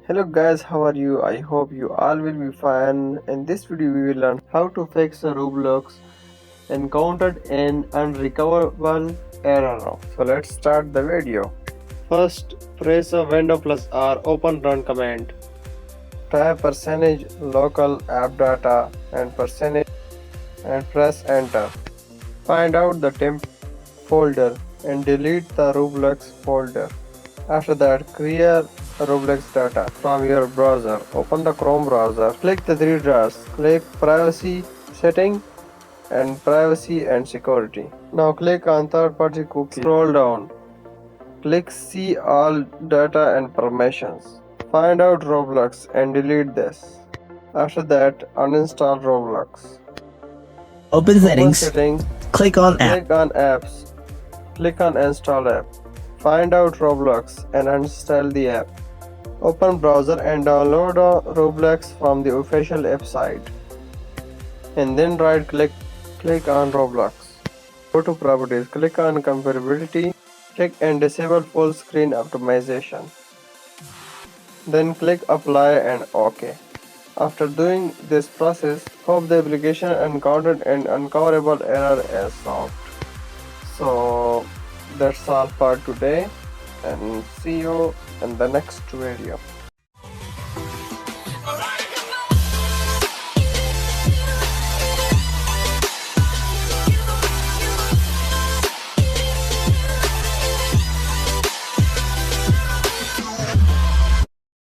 Hello guys, how are you? I hope you all will be fine. In this video we will learn how to fix a Roblox encountered an unrecoverable error. So let's start the video. First, press a window plus R open run command. Type percentage local app data and percentage and press enter. Find out the temp folder and delete the Roblox folder. After that, clear Roblox data from your browser. Open the Chrome browser. Click the three dots. Click Privacy Setting and Privacy and Security. Now click on third-party cookie. Scroll down. Click See All Data and Permissions. Find out Roblox and delete this. After that, uninstall Roblox. Open settings. Click on app. Click on Apps. Click on Install App. Find out Roblox and install the app. Open browser and download Roblox from the official website. And then right click on Roblox. Go to Properties, click on Compatibility, click and disable full screen optimization. Then click Apply and OK. After doing this process, hope the application encountered an uncoverable error is solved. So that's all for today, and see you in the next video.